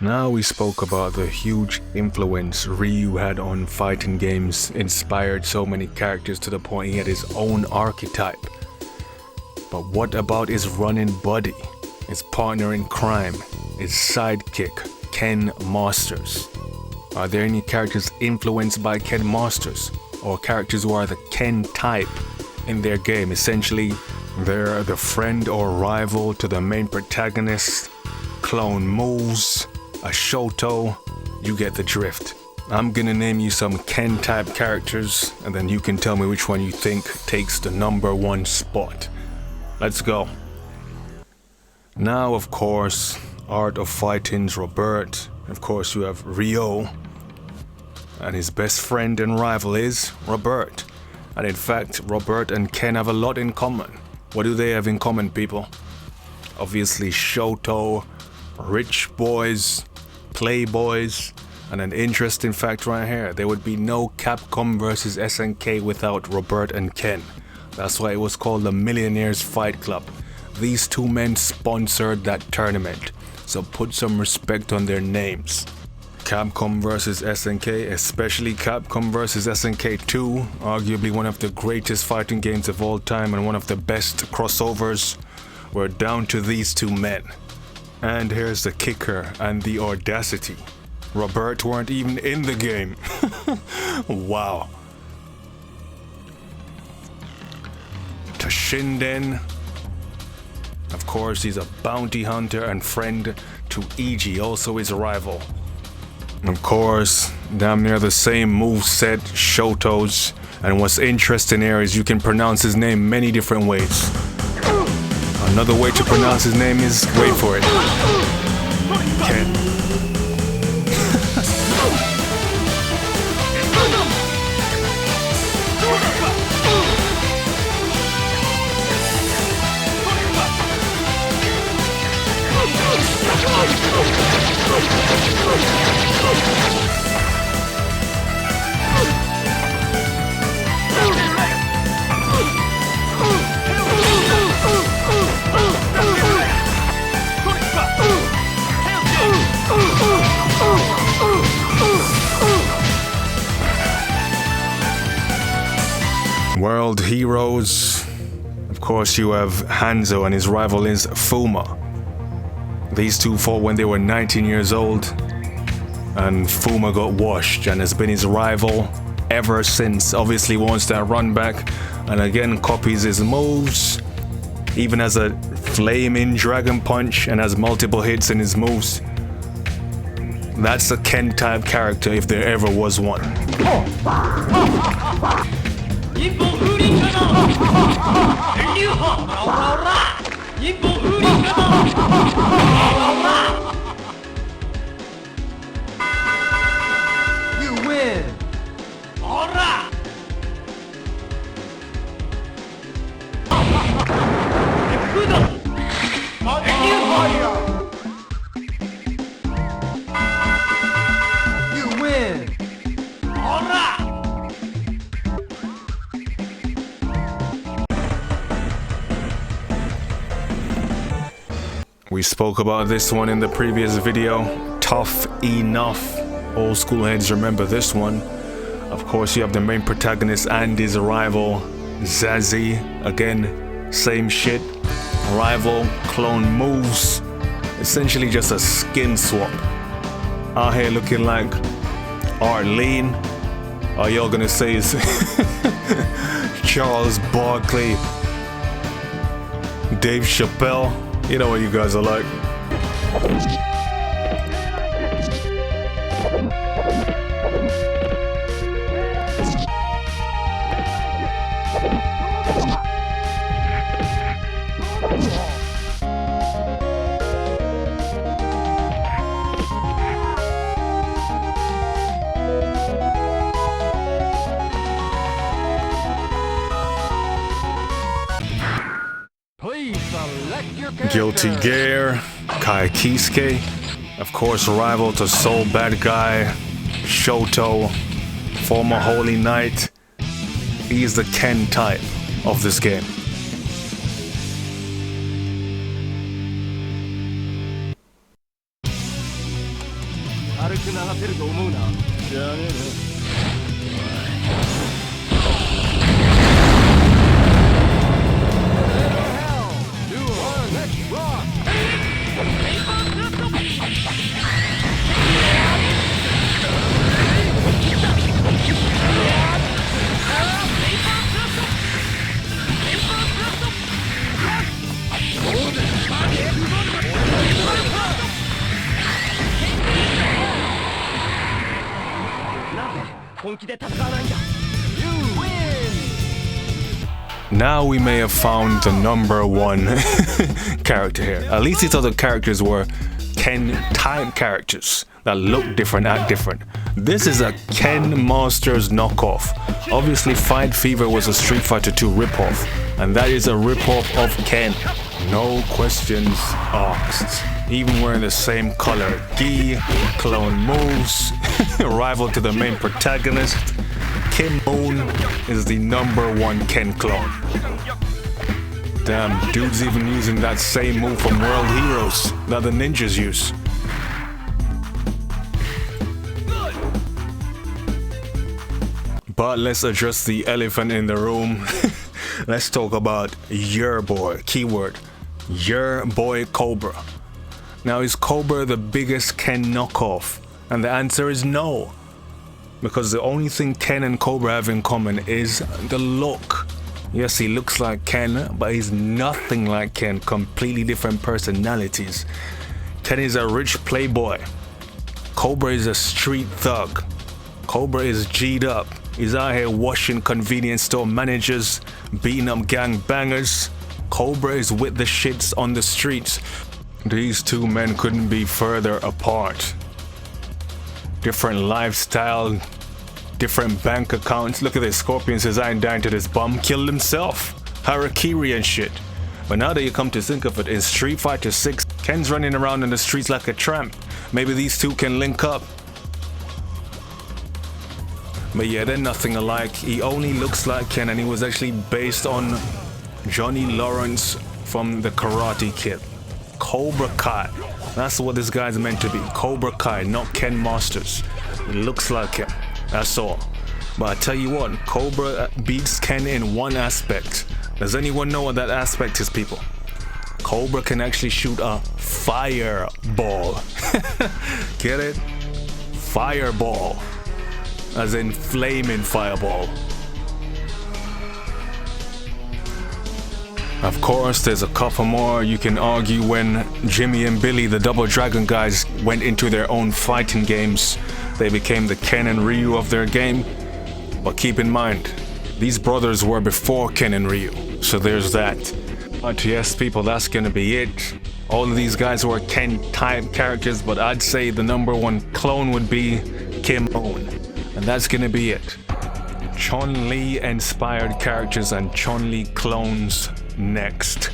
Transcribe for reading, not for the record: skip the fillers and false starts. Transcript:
Now we spoke about the huge influence Ryu had on fighting games, inspired so many characters to the point he had his own archetype. But what about his running buddy, his partner in crime, his sidekick, Ken Masters? Are there any characters influenced by Ken Masters, or characters who are the Ken type in their game? Essentially, they're the friend or rival to the main protagonist, clone moves, a Shoto, you get the drift. I'm gonna name you some Ken type characters, and then you can tell me which one you think takes the number one spot. Let's go. Now, of course, Art of Fighting's Robert. Of course, you have Ryo, and his best friend and rival is Robert. And in fact, Robert and Ken have a lot in common. What do they have in common, people? Obviously, Shoto, rich boys, playboys, and an interesting fact right here, there would be no Capcom vs SNK without Robert and Ken. That's why it was called the Millionaires Fight Club. These two men sponsored that tournament, so put some respect on their names. Capcom vs SNK, especially Capcom vs SNK 2, arguably one of the greatest fighting games of all time and one of the best crossovers, were down to these two men. And here's the kicker and the audacity. Robert weren't even in the game. Wow. Toshinden. Of course, he's a bounty hunter and friend to Iji, also his rival. Of course, damn near the same moveset, Shoto's. And what's interesting here is you can pronounce his name many different ways. Another way to pronounce his name is, wait for it, Ken. World heroes. Of course, you have Hanzo and his rival is Fuma. These two fought when they were 19 years old, and Fuma got washed and has been his rival ever since. Obviously wants that run back, and again copies his moves, even has a flaming dragon punch and has multiple hits in his moves. That's a Ken type character if there ever was one. You win! You win! We spoke about this one in the previous video. Tuff E Nuff. Old school heads remember this one. Of course, you have the main protagonist and his rival, Zazie. Again, same shit. Rival, clone moves. Essentially just a skin swap. Out here looking like Arlene. All y'all gonna say is Charles Barkley, Dave Chappelle. You know what you guys are like. Guilty Gear, Kai Kisuke, of course rival to Soul Bad Guy, Shoto, former Holy Knight. He's the Ken type of this game. 軽く流せると思うな。じゃねえな。Now we may have found the number one character here. At least these other characters were Ken type characters that look different, act different. This is a Ken Masters knockoff. Obviously Fight Fever was a Street Fighter 2 ripoff, and that is a ripoff of Ken. No questions asked. Even wearing the same color gi, clone moves, rival to the main protagonist. Kim Moon is the number one Ken clone. Damn, dude's even using that same move from World Heroes that the ninjas use. But let's address the elephant in the room. Let's talk about your boy, keyword, your boy Cobra. Now, is Cobra the biggest Ken knockoff? And the answer is no. Because the only thing Ken and Cobra have in common is the look. Yes, he looks like Ken, but he's nothing like Ken. Completely different personalities. Ken is a rich playboy. Cobra is a street thug. Cobra is G'd up. He's out here washing convenience store managers, beating up gang bangers. Cobra is with the shits on the streets. These two men couldn't be further apart. Different lifestyle, different bank accounts. Look at this, Scorpion says I ain't dying to this bum, killed himself. Harakiri and shit. But now that you come to think of it, in Street Fighter 6, Ken's running around in the streets like a tramp. Maybe these two can link up. But yeah, they're nothing alike. He only looks like Ken, and he was actually based on Johnny Lawrence from the Karate Kid. Cobra Kai. That's what this guy's meant to be. Cobra Kai, not Ken Masters. He looks like him. That's all. But I tell you what, Cobra beats Ken in one aspect. Does anyone know what that aspect is, people? Cobra can actually shoot a fireball. Get it? Fireball. As in flaming fireball. Of course, there's a couple more. You can argue when Jimmy and Billy, the Double Dragon guys, went into their own fighting games, they became the Ken and Ryu of their game. But keep in mind, these brothers were before Ken and Ryu, so there's that. But yes, people, that's gonna be it. All of these guys were Ken type characters, but I'd say the number one clone would be Kim Moon. And that's gonna be it. Chun-Li inspired characters and Chun-Li clones next.